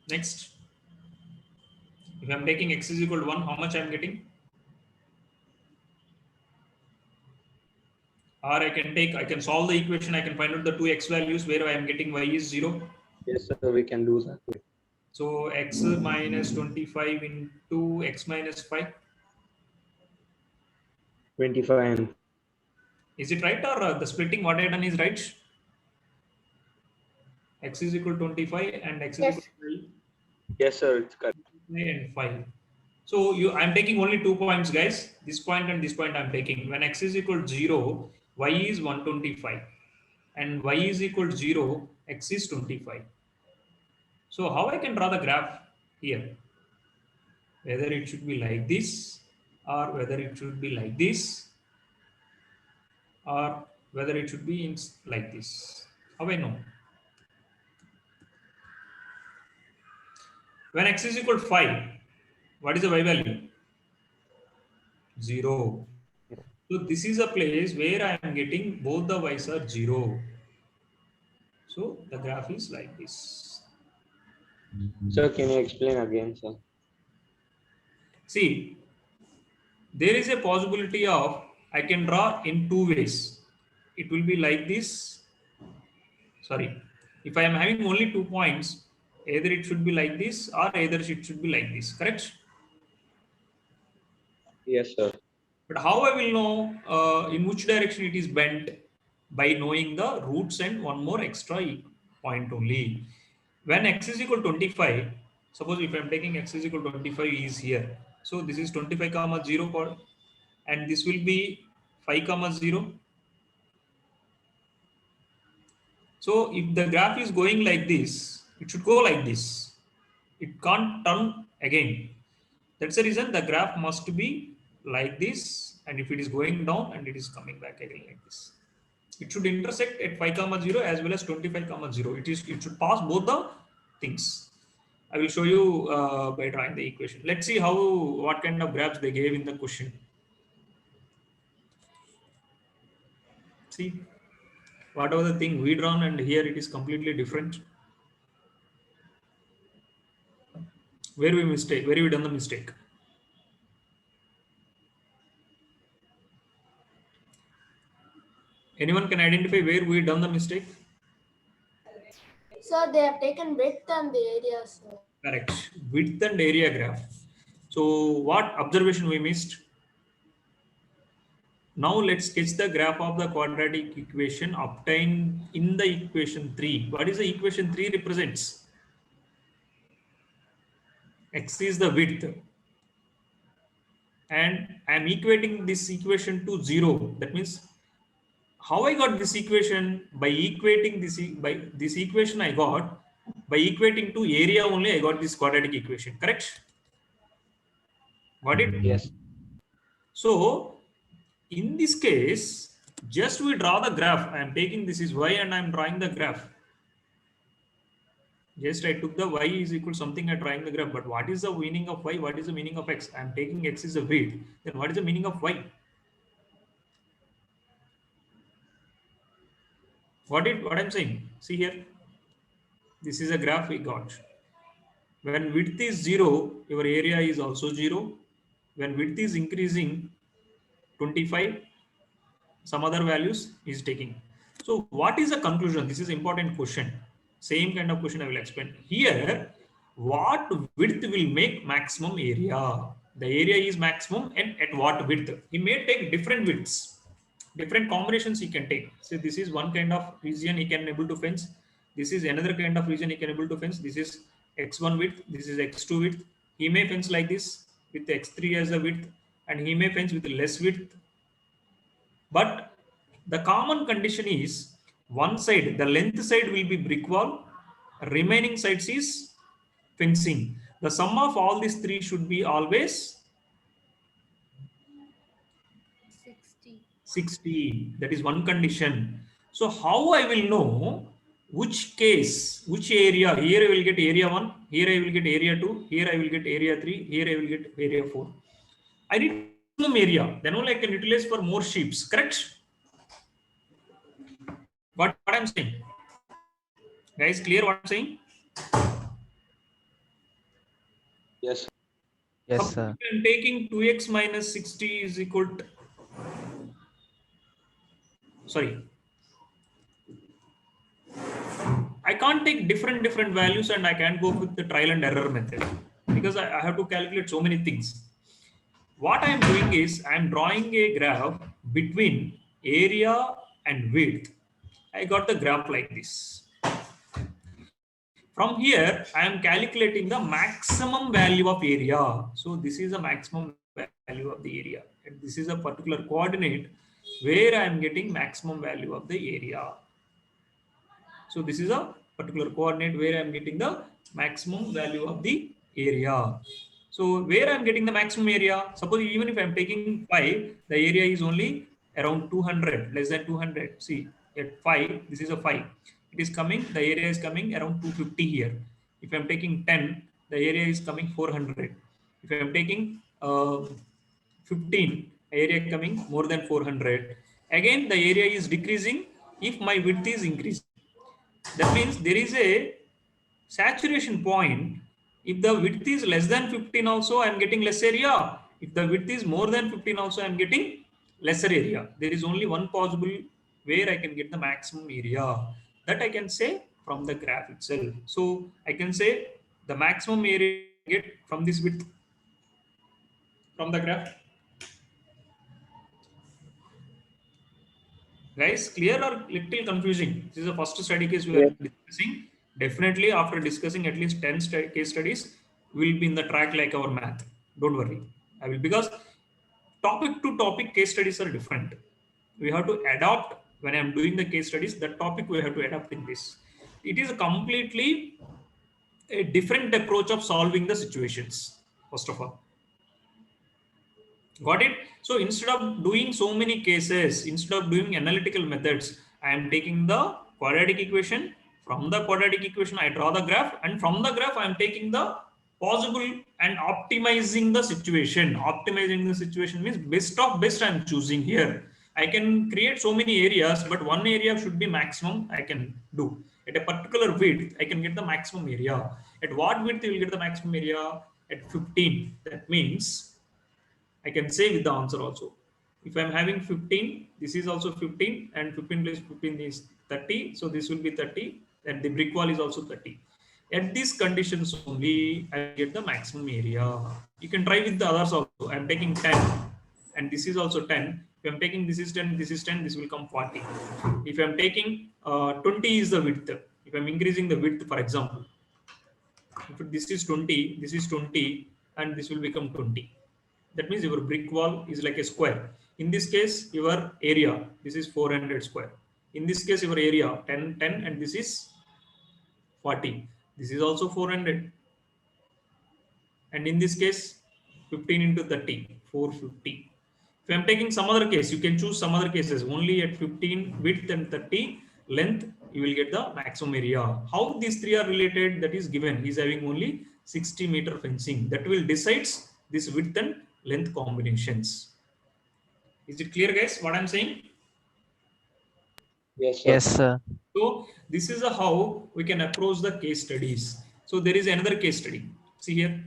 Next. If I'm taking x is equal to 1, how much I'm getting? Or I can solve the equation, I can find out the two x values where I am getting y is 0. Yes, sir. We can do that. So x minus 25 into x minus 5. 25 and Is it right, or the splitting what I done is right? X is equal to 25 and x is Yes. equal to yes, sir. It's correct. 5 and 5. So I'm taking only 2 points, guys. This point and this point I'm taking. When x is equal to 0, y is 125. And y is equal to 0, x is 25. So how I can draw the graph here? Whether it should be like this, or whether it should be like this, or whether it should be like this. How I know? When x is equal to 5, what is the y value? 0. So this is a place where I am getting both the y's are 0. So the graph is like this. Sir, can you explain again, sir? See, there is a possibility of I can draw in 2 ways. It will be like this. Sorry. If I am having only 2 points, Either it should be like this or either it should be like this, correct? Yes, sir. But how I will know in which direction it is bent? By knowing the roots and one more extra point only. When x is equal to 25, suppose if I am taking x is equal to 25 is here. So this is 25 comma 0 and this will be 5 comma 0. So if the graph is going like this, it should go like this. It can't turn again. That's the reason the graph must be like this, and if it is going down and it is coming back again like this. It should intersect at 5 comma 0 as well as 25 comma 0. It should pass both the things. I will show you by drawing the equation. Let's see what kind of graphs they gave in the question. See, whatever the thing we drawn and here it is completely different. Where we mistake? Where we done the mistake? Anyone can identify where we done the mistake? Sir, they have taken width and the area, sir. Correct. Width and area graph. So what observation we missed? Now let's sketch the graph of the quadratic equation obtained in the equation 3. What is the equation 3 represents? X is the width. And I am equating this equation to 0. That means how I got this equation? By equating this equation I got by equating to area only. I got this quadratic equation, correct? Got it? Yes. So in this case, just we draw the graph. I am taking this is y and I am drawing the graph. Just I took the y is equal to something, I am drawing the graph. But what is the meaning of y? What is the meaning of x? I am taking x is a width. Then what is the meaning of y? What I'm saying? See here. This is a graph we got. When width is 0, your area is also 0. When width is increasing, 25, some other values is taking. So what is the conclusion? This is important question. Same kind of question I will explain. Here, what width will make maximum area? The area is maximum and at what width? He may take different widths. Different combinations he can take. So this is one kind of region he can able to fence. This is another kind of region he can able to fence. This is x1 width. This is x2 width. He may fence like this with x3 as a width, and he may fence with less width. But the common condition is one side, the length side will be brick wall. Remaining sides is fencing. The sum of all these three should be always 60. That is one condition. So how I will know which case, which area? Here I will get area 1, here I will get area 2, here I will get area 3, here I will get area 4. I need maximum area, then only I can utilize for more sheeps, correct? What I'm saying? Guys, clear what I'm saying? Yes. Yes, sir. I'm taking 2x minus 60 is equal to, sorry, I can't take different values and I can't go with the trial and error method because I have to calculate so many things. What I am doing is I am drawing a graph between area and width. I got the graph like this. From here, I am calculating the maximum value of area. So this is the maximum value of the area. And this is a particular coordinate where I am getting maximum value of the area. So this is a particular coordinate where I am getting the maximum value of the area. So where I am getting the maximum area, suppose even if I am taking 5, the area is only around 200, less than 200. See, at 5, this is a 5. It is coming, the area is coming around 250 here. If I am taking 10, the area is coming 400. If I am taking 15, area coming more than 400. Again, the area is decreasing if my width is increasing. That means there is a saturation point. If the width is less than 15 also, I am getting less area. If the width is more than 15 also, I am getting lesser area. There is only one possible where I can get the maximum area. That I can say from the graph itself. So I can say the maximum area I get from this width from the graph. Guys, clear or little confusing? This is the first study case we are discussing. Definitely after discussing at least 10 case studies, we'll be in the track like our math. Don't worry. I will, because topic to topic case studies are different. We have to adopt when I'm doing the case studies, that topic we have to adapt in this. It is a completely a different approach of solving the situations, first of all. Got it? So instead of doing so many cases, instead of doing analytical methods, I am taking the quadratic equation. From the quadratic equation, I draw the graph, and from the graph, I am taking the possible and optimizing the situation. Optimizing the situation means best of best I am choosing here. I can create so many areas, but one area should be maximum I can do. At a particular width, I can get the maximum area. At what width you will get the maximum area? At 15. That means I can say with the answer also. If I'm having 15, this is also 15, and 15 plus 15 is 30. So this will be 30, and the brick wall is also 30. At these conditions only, I get the maximum area. You can try with the others also. I'm taking 10, and this is also 10. If I'm taking this is 10, this is 10, this will come 40. If I'm taking 20 is the width. If I'm increasing the width, for example, if this is 20, this is 20, and this will become 20. That means your brick wall is like a square. In this case, your area, this is 400 square. In this case, your area 10, 10, and this is 40. This is also 400. And in this case, 15 into 30, 450. If I'm taking some other case, you can choose some other cases. Only at 15 width and 30 length, you will get the maximum area. How these three are related, that is given. He's having only 60-meter fencing. That will decides this width and length combinations. Is it clear, guys, what I'm saying? Yes, sir. Yes, sir. So this is how we can approach the case studies. So there is another case study. See here.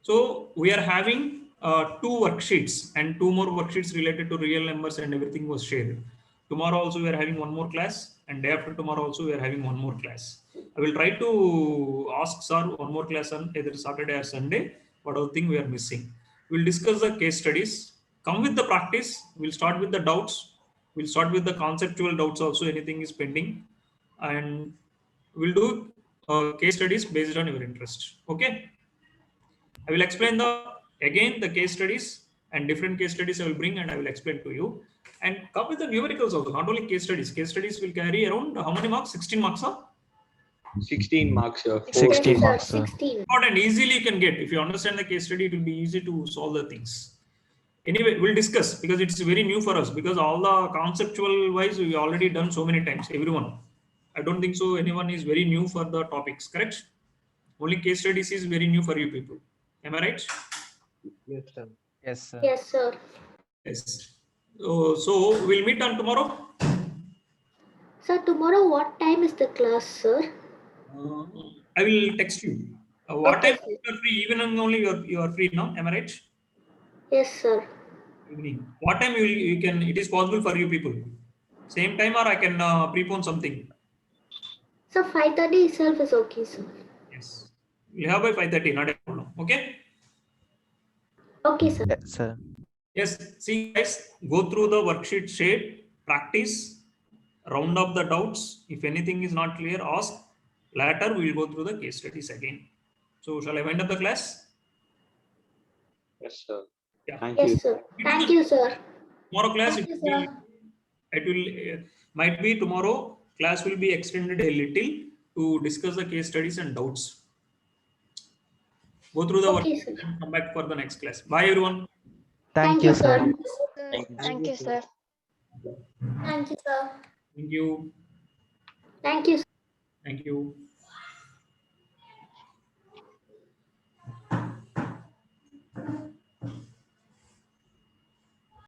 So we are having 2 worksheets and 2 more worksheets related to real numbers, and everything was shared. Tomorrow also we are having one more class, and day after tomorrow also we are having one more class. I will try to ask sir one more class on either Saturday or Sunday. What other thing we are missing? We'll discuss the case studies. Come with the practice. We'll start with the doubts. We'll start with the conceptual doubts also. Anything is pending, and we'll do case studies based on your interest. Okay. I will explain again the case studies, and different case studies I will bring and I will explain to you. And come with the numericals also, not only case studies. Case studies will carry around how many marks? 16 marks, huh? 16 marks, sir. 16 Yes, marks, sir. sir. 16. And easily you can get. If you understand the case study, it will be easy to solve the things. Anyway, we'll discuss because it's very new for us, because all the conceptual wise we already done so many times, everyone. I don't think so anyone is very new for the topics, correct? Only case studies is very new for you people. Am I right? Yes, sir. Yes, sir. Yes, sir. Yes. So we'll meet on tomorrow. Sir, tomorrow what time is the class, sir? I will text you. What Okay, time sir. you are free? Evening only you are free now. Am I right? Yes, sir. Evening. What time you can? It is possible for you people. Same time, or I can prepone something. So 5:30 itself is okay, sir. Yes. We have by 5:30. Not a problem. Okay. Okay, sir. Yes, sir. Yes. See guys, go through the worksheet shade, practice, round up the doubts. If anything is not clear, ask. Later we will go through the case studies again. So shall I wind up the class? Yes, sir. Yeah. Thank you. Yes, sir. Thank you, sir. Tomorrow class Thank it you, will, sir. it will might be tomorrow class will be extended a little to discuss the case studies and doubts. Go through the Okay, worksheet sir. and come back for the next class. Bye everyone. Thank you, sir. Thank you, sir. Thank you, sir. Thank you. Thank you, sir. Thank you.